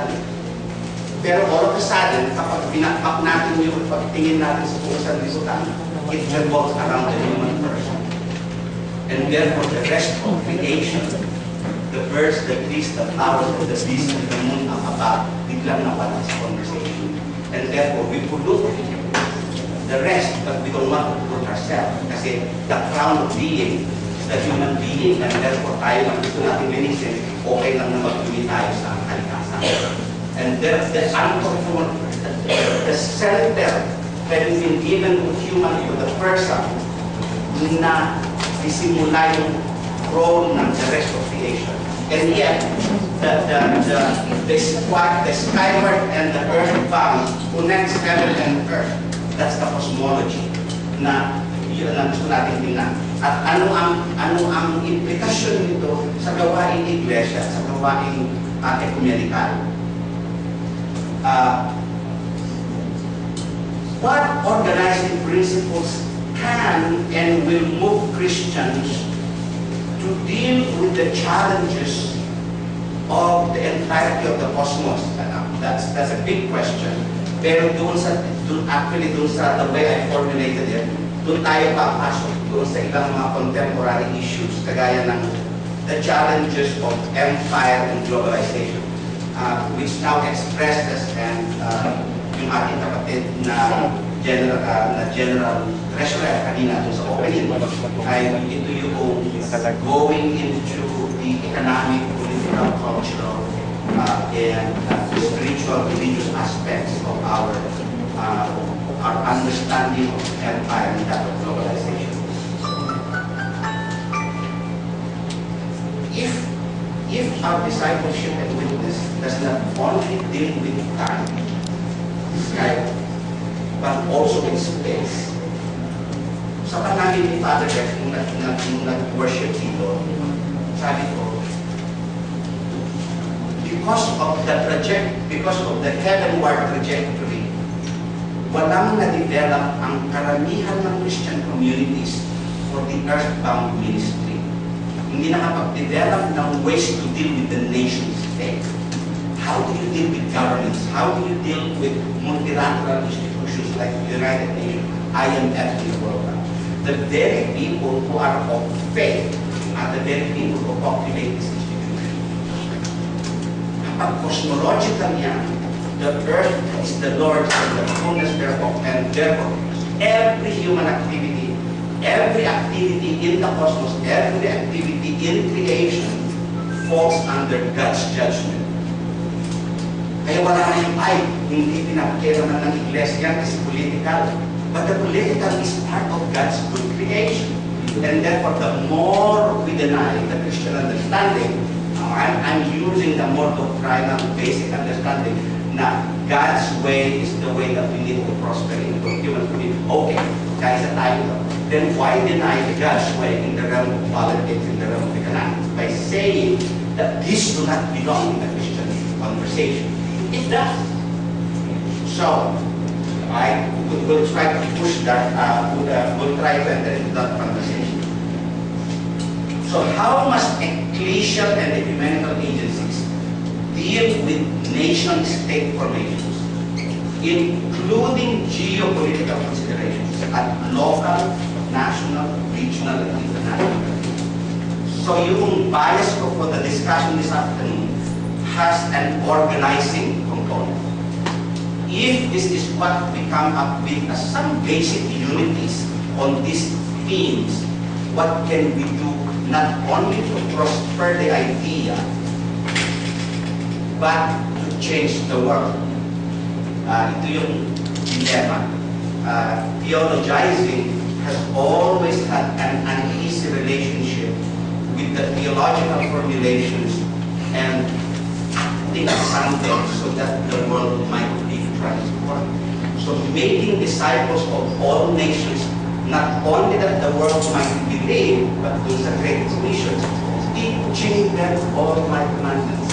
sandali. Pero all of a sudden, kapag pinakpak natin yung pagtingin natin sa buong sanlibutan, it revolves around the human person. And therefore, the rest of creation, the birds, the trees, the flowers, the beasts, and the moon, ang above, biglang nawala sa conversation. And therefore, we pollute the rest, but we don't want to pollute ourselves. Kasi the crown of being is the human being, and therefore, tayo lang gusto natin linisin, okay lang na magtuli tayo sa kalikasan. And the center that has been given to human, to the person, na isimula yung role ng the rest of creation. And yet, the skyward and the earthbound connects heaven and earth. That's the cosmology na yun ang gusto natin tingnan. At ano ang implikasyon nito sa gawaing iglesia, sa gawaing ekumenikal. What organizing principles can and will move Christians to deal with the challenges of the entirety of the cosmos? That's a big question. Pero actually doon sa the way I formulated it, doon tayo papasok doon sa ilang mga contemporary issues kagaya ng the challenges of empire and globalization, which now expresses and yung ating kapatid na General Treasurer kanina doon sa opening ay ito yung going into the economic, political, cultural, and spiritual, religious aspects of our understanding of empire and that of globalization. If our discipleship and witness does not only deal with time, right, but also in space. Sa panangin ni Father Jeff, nung nag-worship dito, sabi ko, because of the heavenward trajectory, walang na-develop ang karamihan ng Christian communities for the earthbound ministry. Hindi nakapag-develop ng ways to deal with the nation state. How do you deal with governments? How do you deal with multilateral institutions like the United Nations, IMF, and the World Bank? The very people who are of faith are the very people who populate this institution. Kapag cosmological yan, the earth is the Lord's and the fullness thereof, and therefore every human activity, every activity in the cosmos, every activity in creation falls under God's judgment. Kaya wala na yung hindi pinapakiraman ng iglesia kasi political. But the political is part of God's good creation. And therefore, the more we deny the Christian understanding, I'm using the more doctrinal basic understanding na God's way is the way that we need to prosper in the human community. Okay, kaya sa tayo ito. Then why deny God's way in the realm of politics, in the realm of economics? By saying that these do not belong in the Christian conversation. It does. So, I will try to push that, we'll try to enter into that conversation. So, how must ecclesial and ecumenical agencies deal with nation-state formations, including geopolitical considerations at local, national, regional, and international? So, yung bias ko for the discussion this afternoon has an organizing component. If this is what we come up with as some basic unities on these themes, what can we do not only to prosper the idea, but to change the world? Ito yung dilemma. Theologizing has always had an uneasy relationship with the theological formulations and something so that the world might be transformed. So making disciples of all nations, not only that the world might believe, but those are great missions, teaching them all my commandments.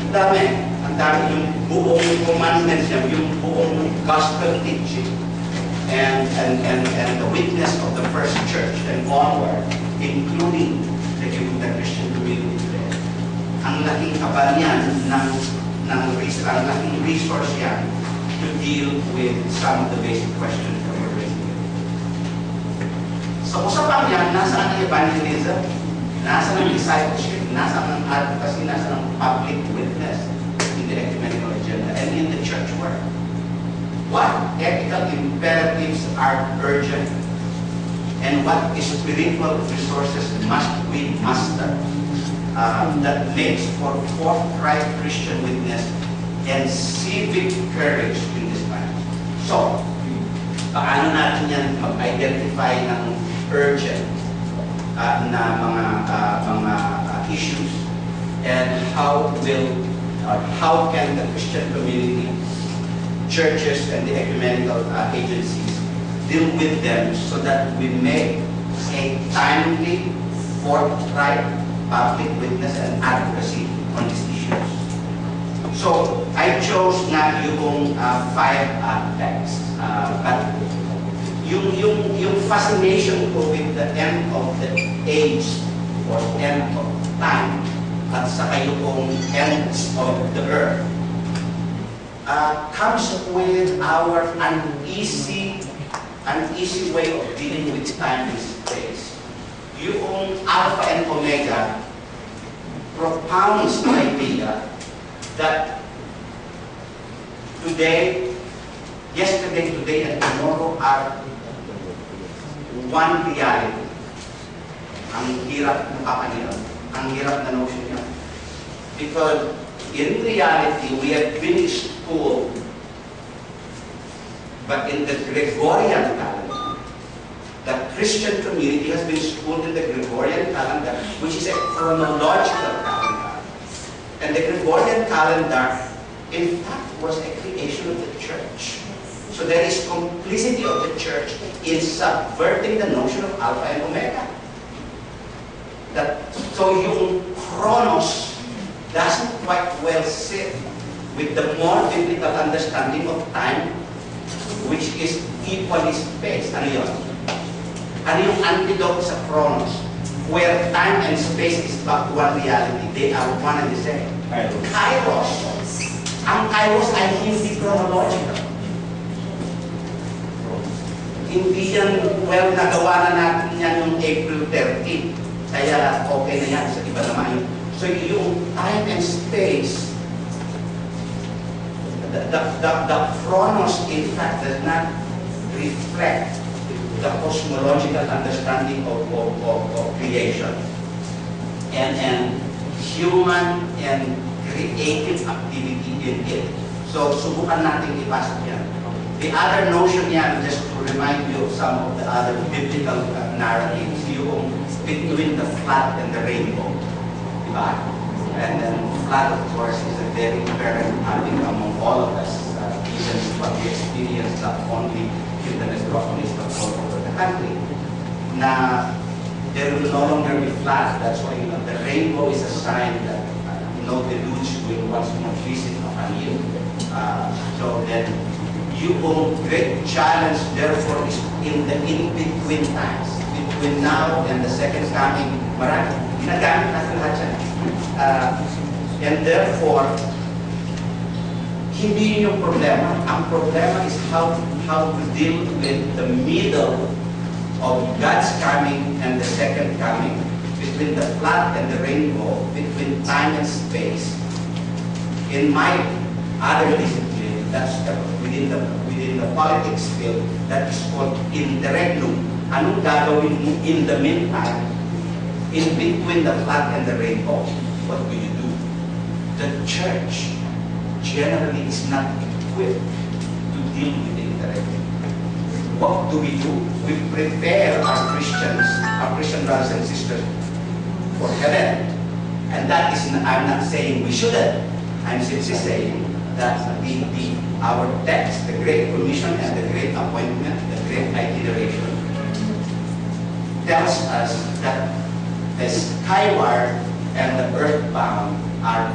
Ang dami yung buong commandments niya, yung buong gospel teaching, and the witness of the first church and onward, including the Christian community today. ang laking abal yan ang laking resource yan to deal with some of the basic questions that we're raising. So usapang yan, nasaan ang evangelism? Nasaan ang discipleship? Nasaan ang advocacy? Nasaan ang public witness in the ecumenical agenda and in the church work? What ethical imperatives are urgent and what spiritual resources must we master that makes for forthright Christian witness and civic courage in this time? So, paano natin yan mag-identify ng urgent na mga issues, and how can the Christian community, churches, and the ecumenical agencies deal with them so that we make a timely, forthright public witness and advocacy on these issues. So, I chose na yung 5 texts, but yung fascination ko with the end of the age or end of time at saka yung ends of the earth comes with our uneasy way of dealing with time and space. Yung Alpha and Omega propounds the idea that yesterday, today, and tomorrow are one reality. Ang hirap makakanila. Ang hirap na notion niya. Because in reality, we have finished school, but in the Gregorian calendar, the Christian community has been schooled in the Gregorian calendar, which is a chronological calendar. And the Gregorian calendar, in fact, was a creation of the church. So there is complicity of the church in subverting the notion of Alpha and Omega. So yung chronos doesn't quite well sit with the more biblical understanding of time, which is equally spaced. Ano yun? Ano yung antidote sa chronos? Where time and space is but one reality. They are one and the same. Kairos. Ang kairos ay hindi chronological. Hindi yan, well, nagawa na natin yan yung April 13. Kaya okay na yan sa iba naman yun. So yung time and space, the chronos in fact does not reflect the cosmological understanding of creation and human and creative activity in it. So subukan natin ipasok yan. The other notion yan, just to remind you of some of the other biblical narratives, yung between the flood and the rainbow. Diba? And then flood, of course, is a very apparent topic among all of us, even what we experience not only in the metropolis but all over the country. Na there will no longer be flood. That's why the rainbow is a sign that no deluge will once more visit upon you. So then, yung great challenge, therefore, is in the in-between times. Between now and the second coming, marami. Ginagamit natin lahat yan. And therefore, hindi yun yung problema. Ang problema is how to deal with the middle of God's coming and the second coming, between the flood and the rainbow, between time and space. In my other discipline, that's within the politics field, that is called interregnum. Anong gagawin mo in the meantime, in between the flood and the rainbow? What do you do? The church generally is not equipped to deal with the interregnum. What do? We prepare our Christian brothers and sisters for heaven. And that is, I'm not saying we shouldn't. I'm simply saying that our text, the Great Commission and the Great Appointment, the Great Itineration, tells us that the skyward and the earthbound are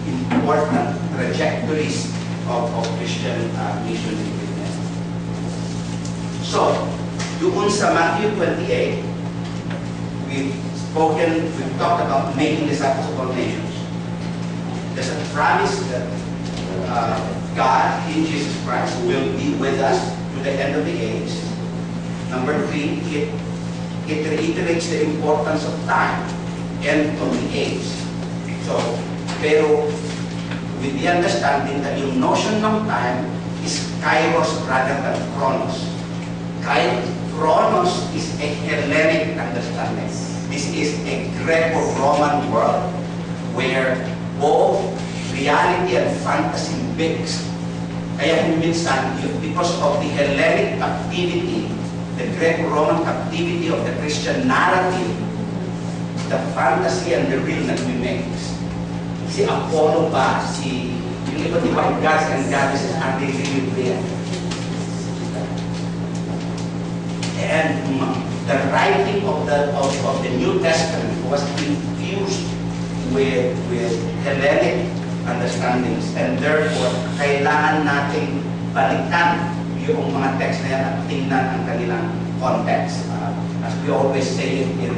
important trajectories of Christian mission and witness. So, doon sa Matthew 28, we've talked about making disciples of all nations. There's a promise that God in Jesus Christ will be with us to the end of the age. Number 3, it reiterates the importance of time and of the age. So, pero with the understanding that yung notion ng time is kairos rather than chronos. Chronos is a Hellenic understanding. This is a Greco-Roman world where both reality and fantasy mix. Kaya minsan, because of the Hellenic captivity, the Greco-Roman captivity of the Christian narrative, the fantasy and the real nagmimix. Si Apollo ba, yung iba't ibang gods and goddesses are really real. And the writing of the New Testament was infused with Hellenic understandings, and therefore kailangan nating balikan yung mga text na yan at tingnan ang kanilang context. As we always say in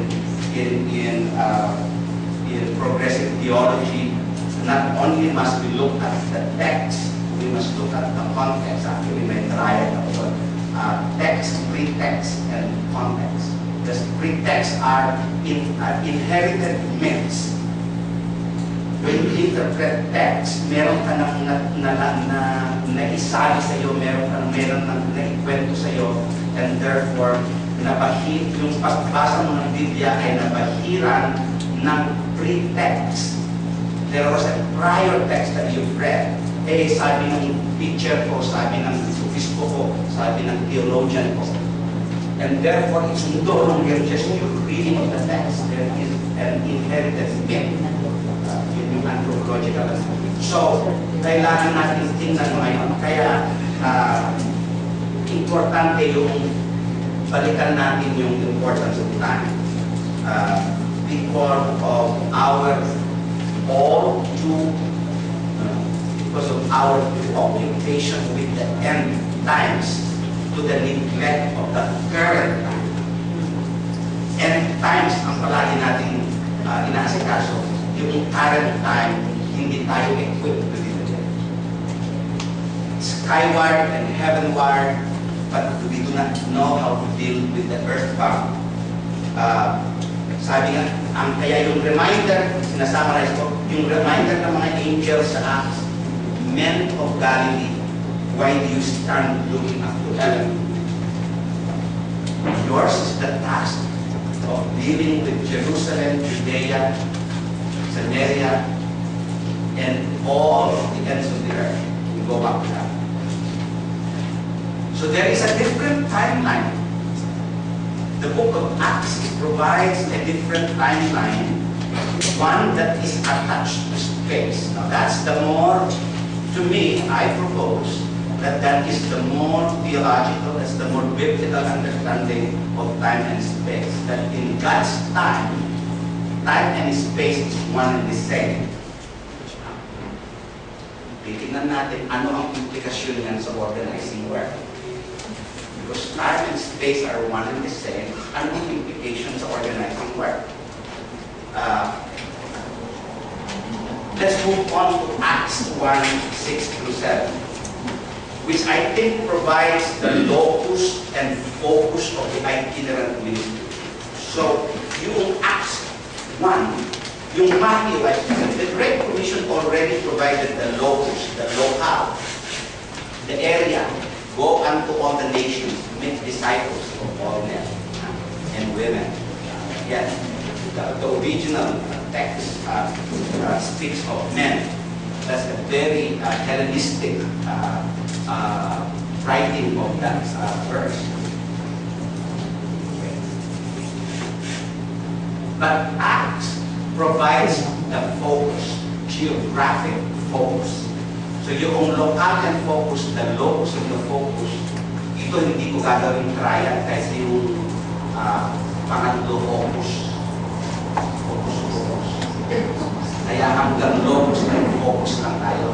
progressive theology, not only must we look at the text, we must look at the context. Actually, may triad of text, pretext, and context. The pretexts are inherited myths. When you interpret text, meron ka nang naisabi sa iyo, meron nang naikwento sa iyo, and therefore, yung pagbasa mo ng Biblia ay nabahiran ng pretext. There was a prior text that you've read. Eh, sabi ng teacher ko, sabi ng obispo ko, sabi ng theologian ko. And therefore, it's no longer just your reading of the text. There is an inherited myth. Yung anthropological. So, kailangan natin tingnan ngayon. Kaya, importante yung balikan natin yung importance of time. Because of our because of our occupation with the end times to the neglect of the current time. End times ang palagi natin inaasikaso. Yung current time, hindi tayo equipped to deal with it. Skyward and heavenward, but we do not know how to deal with the earthbound. Sabi nga, kaya yung reminder, sinasummarize ko, yung reminder ng mga angels sa Acts, men of Galilee, why do you stand looking up to heaven? Yours is the task of dealing with Jerusalem, Judea, Samaria, and all of the ends of the earth. We go back to that. So there is a different timeline. The book of Acts provides a different timeline, one that is attached to space. Now that's the more, to me, I propose that is the more theological, that's the more biblical understanding of time and space. That in God's time and space is one and the same. Titignan natin ano ang implikasyon niyan sa organizing work. Because time and space are one and the same, ano ang implications sa organizing work? Let's move on to Acts 1:6-7, which I think provides the locus and focus of the itinerant ministry. So, yung Acts 1, yung Matthew, the Great Commission already provided the locus, the locale, the area. Go unto all the nations, make disciples of all men and women. Yes, the original text speaks of men. That's a very Hellenistic writing of that verse. Okay. But Acts provides the focus, geographic focus. So yung local and focus, the locus of the focus, ito hindi ko gagawin triad kasi yung pangatlo focus. Kaya hanggang locus and focus lang tayo.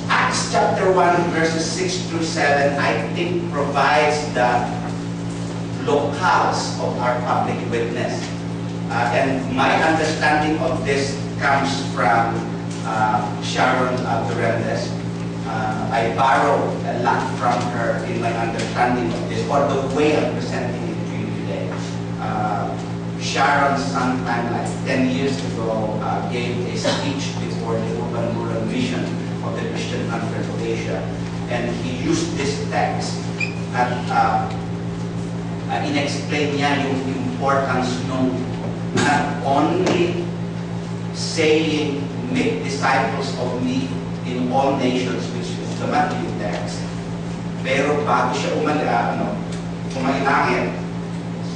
Acts chapter 1 verses 6-7 I think provides the locales of our public witness. And my understanding of this comes from Sharon Durandes. I borrowed a lot from her in my understanding of this, or the way of presenting it to you today. Sharon, sometime like 10 years ago, gave a speech before the Urban Rural Mission of the Christian Conference of Asia, and he used this text at in-explain niya yung importance nung not only saying, make disciples of me in all nations, which is the Matthew text. Pero bago siya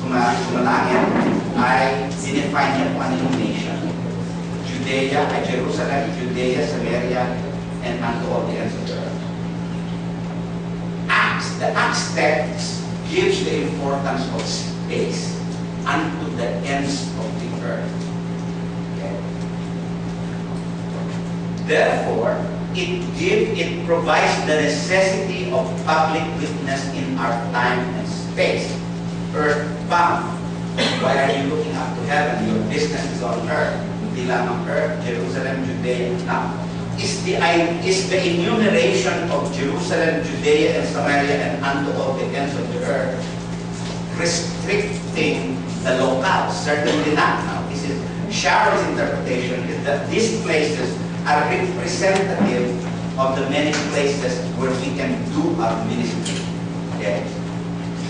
sumalangit, ay sinifine niya kung ano yung nation. Judea, Jerusalem, Judea, Samaria, and unto all the ends of the earth. The Acts text gives the importance of space unto the ends of the earth. Okay. Therefore, it provides the necessity of public witness in our time and space. Earthbound. Why are you looking up to heaven? Your business is on earth. Hindi lamang earth, Jerusalem, Judea. Now, is the enumeration of Jerusalem, Judea, and Samaria, and unto all the ends of the earth restricting the locale? Certainly not. Now, this is Sharon's interpretation, is that these places are representative of the many places where we can do our ministry. Okay?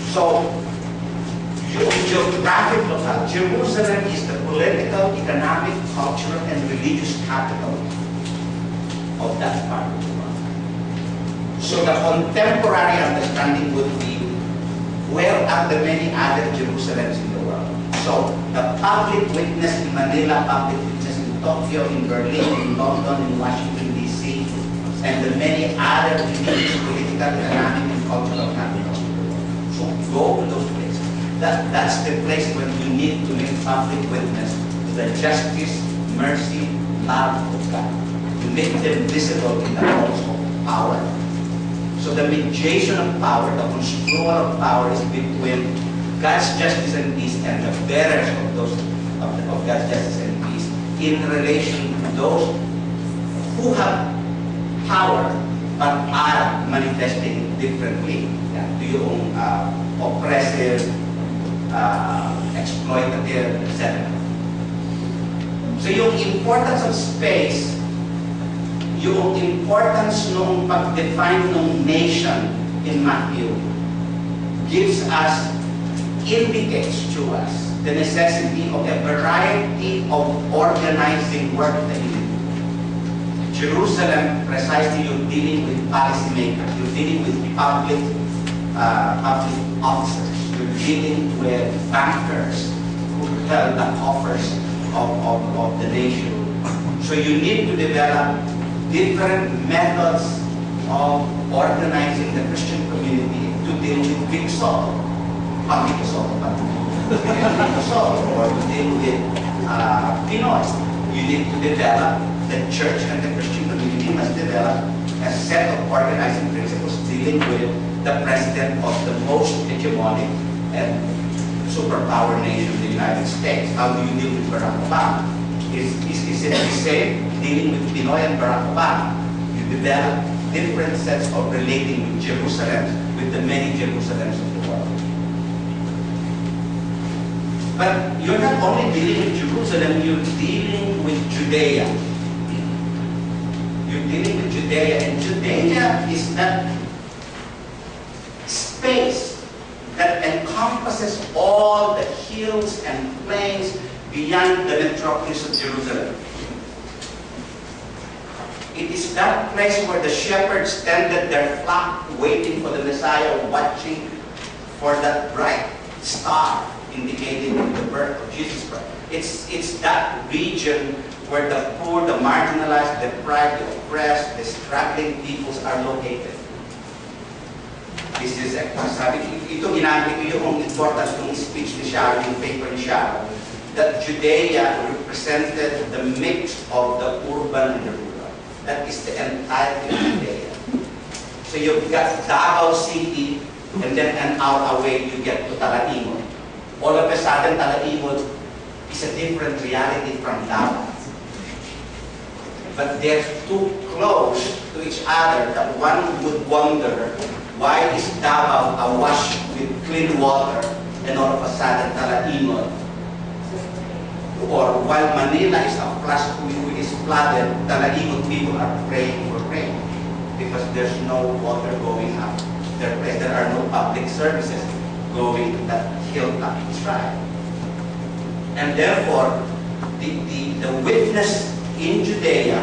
So, geographic locale. Jerusalem is the political, economic, cultural, and religious capital of that part of the world. So the contemporary understanding would be, where are the many other Jerusalems in the world? So the public witness in Manila, public witness in Tokyo, in Berlin, in London, in Washington, D.C., and the many other religious, political, economic, and cultural capitals. So go to those places. That's the place where we need to make public witness to the justice, mercy, love of God. To make them visible in the halls of power. So the mediation of power, the construal of power is between God's justice and peace and the bearers of those of God's justice and peace in relation to those who have power but are manifesting differently. To yung oppressive, exploitative, etc. So yung importance of space, yung importance nung pag-define ng nation in Matthew indicates to us the necessity of a variety of organizing work that you do. Jerusalem, precisely, you're dealing with policymakers, you're dealing with public officers, you're dealing with bankers who held the coffers of the nation. So you need to develop different methods of organizing the Christian community to deal with big assault, public assault, or to deal with Pinoy. You need to develop, the church and the Christian community must develop a set of organizing principles dealing with the president of the most hegemonic and superpower nation, the United States. How do you deal with Barack Obama? Is it the same dealing with Pinoy and Barack Obama? You develop different sets of relating with Jerusalem, with the many Jerusalems of the world. But you're not only dealing with Jerusalem, you're dealing with Judea. You're dealing with Judea, and Judea is that space that encompasses all the hills and plains beyond the metropolis of Jerusalem. It is that place where the shepherds tended their flock, waiting for the Messiah, watching for that bright star indicating the birth of Jesus Christ. It's that region where the poor, the marginalized, the deprived, the oppressed, the struggling peoples are located. This is sabi, ito ginamit ko yung importance ng speech ni Sharon, yung paper ni Sharon, that Judea represented the mix of the urban and the rural. That is the entirety of Judea. So you've got Davao City, and then an hour away you get to Talaimod. All of a sudden, Talaimod is a different reality from Davao. but they're too close to each other that one would wonder why is Davao awash with clean water and all of a sudden Talaimod, or while Manila is flooded, Talaimod people are praying for rain because there's no water going up their place. There are no public services going to that hilltop tribe. And therefore, the witness in Judea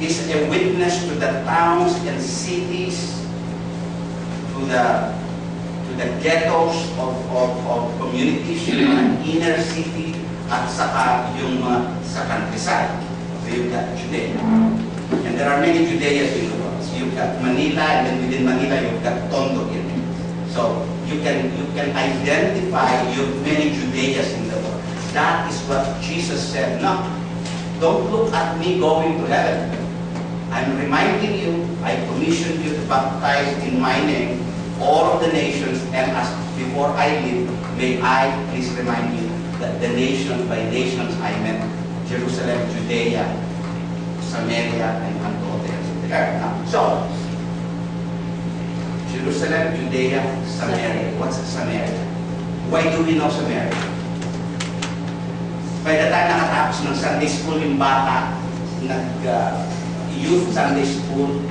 is a witness to the towns and cities, to the ghettos of communities, yung inner city, at saka yung sa countryside. So you've got Judea. And there are many Judeas in the world. So you've got Manila, and then within Manila, you've got Tondo in it. So you can identify your many Judeas in the world. That is what Jesus said. No, don't look at me going to heaven. I'm reminding you, I commissioned you to baptize in my name all of the nations, and as before I leave, may I please remind you that the nations, by nations, I meant Jerusalem, Judea, Samaria, and unto all the ends of the earth. So, Jerusalem, Judea, Samaria. What's Samaria? Why do we know Samaria? By the time nakatapos ng Sunday school yung bata, youth Sunday school,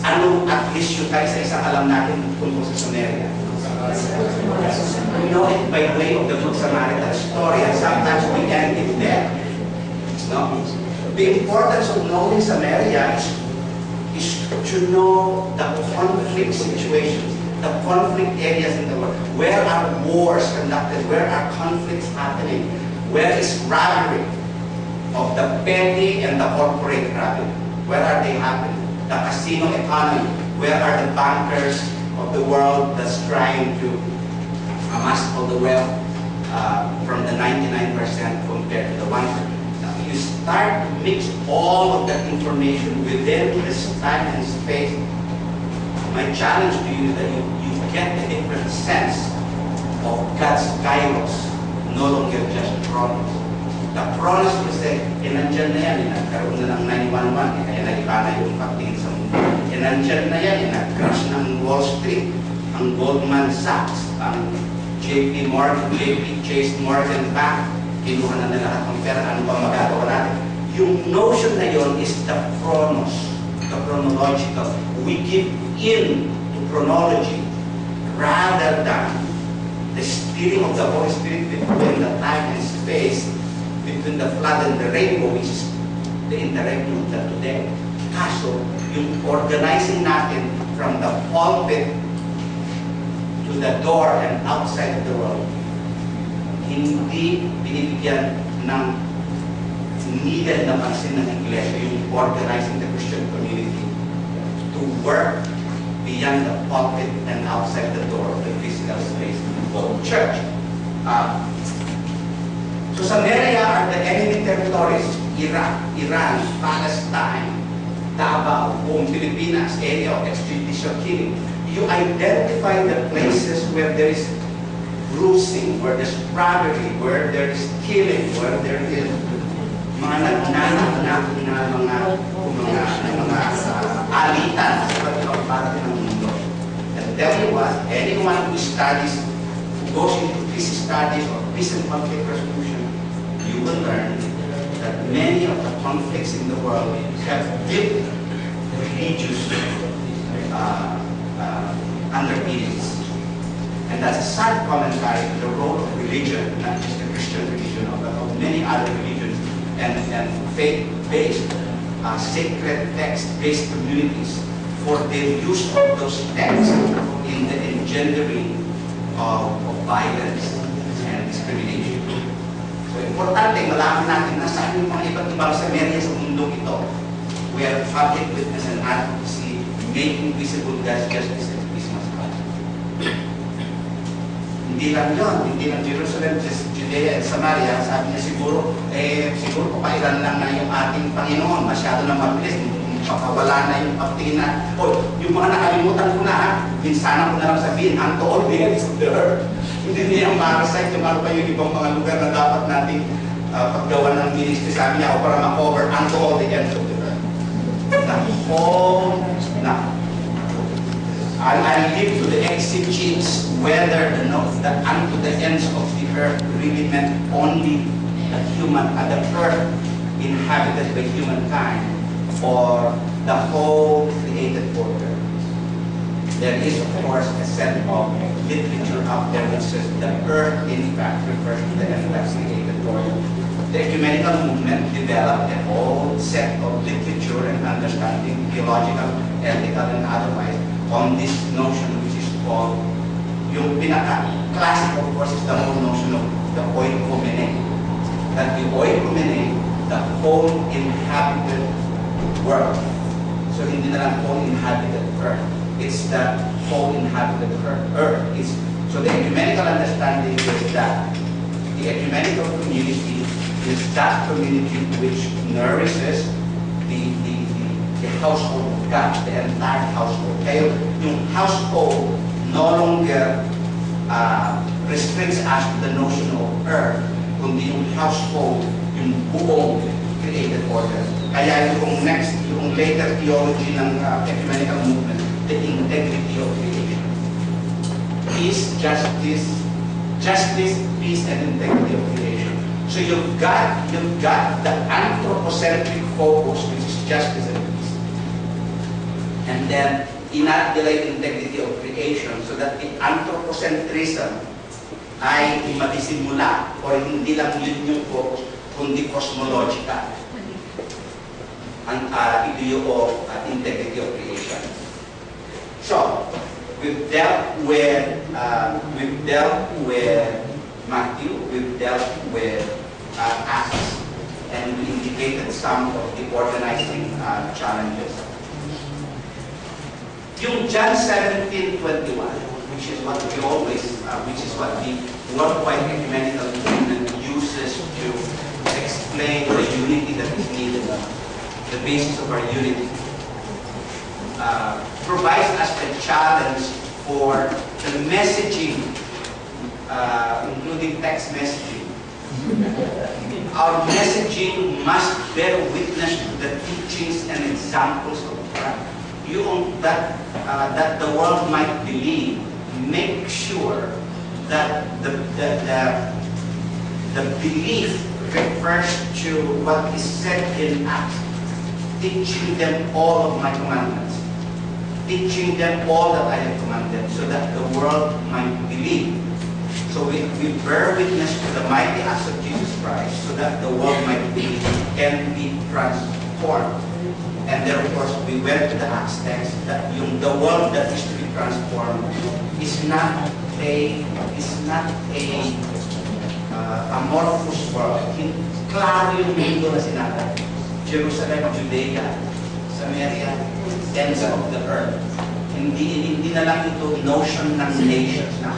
ano at least yung tayo sa isang alam natin tungkol sa Samaria? We know it by way of the Good Samaritan story, and sometimes we end it there. No? The importance of knowing Samaria is to know the conflict situations, the conflict areas in the world. Where are wars conducted? Where are conflicts happening? Where is rivalry of the petty and the corporate rivalry? Where are they happening? The casino economy. Where are the bankers of the world that's trying to amass all the wealth from the 99% compared to the 1%? Now, you start to mix all of that information within this time and space. My challenge to you is that you get a different sense of God's kairos, no longer just chronos. The chronos will say, nandiyan na yan, nagkaroon na ng 911, kaya nag-iba na yung pagtingin sa mundo. Nandiyan na yan, nag-crash ng Wall Street, ang Goldman Sachs, ang JP Chase Morgan Bank, kinuha na nila lahat ng pera, ano pa magagawa natin? Yung notion na yon is the chronos, the chronological. We give in to chronology rather than the steering of the Holy Spirit between the time and space, between the flood and the rainbow, which is the interregnum that today. Kaso, yung organizing natin from the pulpit to the door and outside of the world, hindi binibigyan ng needed na pansin ng Iglesia, yung organizing the Christian community to work beyond the pulpit and outside the door of the physical space called church. So Samaria are the enemy territories: Iraq, Iran, Palestine, Davao, buong Pilipinas, area of extrajudicial killing. You identify the places where there is bruising, where there's robbery, where there is killing, where there is mga nagnanap na mga alitan sa iba't parte ng mundo. And tell you what, anyone who studies, who goes into peace studies or peace and conflict resolution, you will learn that many of the conflicts in the world have deep religious underpinnings. And that's a sad commentary to the role of religion, not just the Christian religion, but of many other religions and faith-based, sacred text-based communities for their use of those texts in the engendering of violence and discrimination. So, importante, malaman natin na saan yung mga iba't ibang Samaria sa mundong ito, where public witness and advocacy, making visible God's justice and peace must come. Hindi lang yun, hindi lang Jerusalem, Judea and Samaria. Sabi niya siguro pakailan lang na yung ating Panginoon, masyado na mabilis, papawala na yung pagtingin na, yung mga nakalimutan ko na, minsan ko na lang sabihin, unto all the ends of the earth. Hindi niya yung marasite, yung ano pa yung ibang mga lugar na dapat nating paggawa ng ministry. Sabi niya, para ma-cover unto all the ends of the earth. I'll leave to the exegetes whether the unto the ends of the earth really meant only the earth inhabited by humankind, or the whole created order. There is, of course, a set of literature out there that says the earth, in fact, refers to the entire created order. The ecumenical movement developed a whole set of literature and understanding, theological, ethical, and otherwise, on this notion which is called, yung pinaka-classic, of course, is the whole notion of the oikomene. That the oikomene, the whole inhabited world. So hindi na lang whole inhabited earth. It's the whole inhabited earth. So the ecumenical understanding is that the ecumenical community is that community which nourishes the household of God, the entire household. Kaya yung household no longer restricts us to the notion of earth, kundi yung household, yung buong created order. Kaya yung later theology ng ecumenical movement, the integrity of creation. Peace, justice, peace, and integrity of creation. So you've got the anthropocentric focus, which is justice and peace. And then inadulate integrity of creation, so that the anthropocentrism ay matisimula o hindi lang yun yung focus, kundi cosmological ang idea of integrity of creation. So we've dealt with Matthew, we've dealt with Acts, and we indicated some of the organizing challenges. Yung John 17:21, which is what the worldwide ecumenical movement uses to explain the unity that is needed, the basis of our unity, provides us a challenge for the messaging, including text messaging. Our messaging must bear witness to the teachings and examples of Christ. That the world might believe, make sure that the belief refers to what is said in Acts, teaching them all of my commandments, teaching them all that I have commanded, so that the world might believe. So we bear witness to the mighty acts of Jesus Christ, so that the world might believe and be transformed. And then, of course, we went to the Acts text that the world that is to be transformed is not a amorphous world. Klaro yung mundo na sinabi. Jerusalem, Judea, Samaria, ends of the earth. Hindi na lang ito notion ng nations na.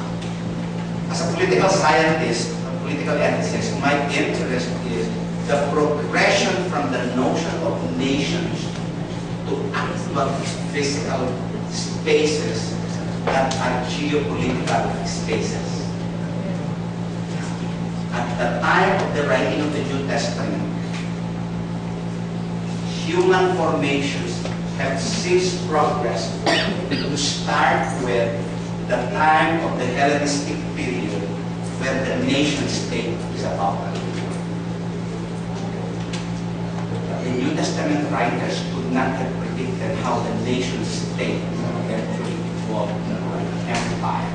As a political scientist, a political ethicist, my interest is the progression from the notion of nations to actual physical spaces that are geopolitical spaces. At the time of the writing of the New Testament, human formations have since progressed to start with the time of the Hellenistic period, where the nation state is about. The New Testament writers could not have predicted how the nation state would eventually evolve into an empire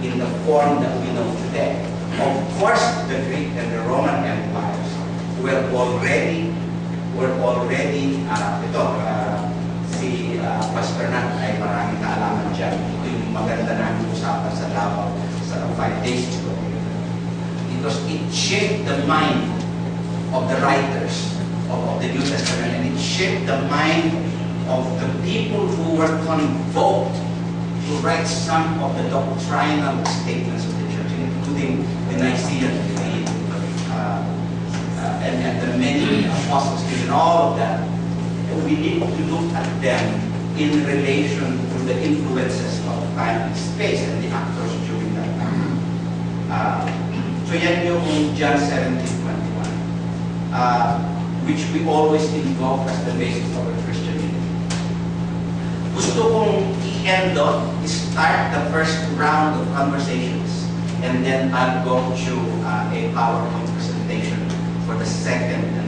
in the form that we know today. Of course, the Greek and the Roman empires were already si Pastor Nat ay maraming kaalaman dyan. Ito yung maganda namin usapan sa Davao sa 5 days ago. Because it shaped the mind of the writers of the New Testament, and it shaped the mind of the people who were convoked to write some of the doctrinal statements of the church, including the Nicene Creed, and the many apostles, and all of that. We need to look at them in relation to the influences of time and space and the actors during that time. So yan yung John 17:21, which we always invoke as the basis of our Christianity. Gusto kong Kendo start the first round of conversations, and then I'll go to a PowerPoint presentation for the second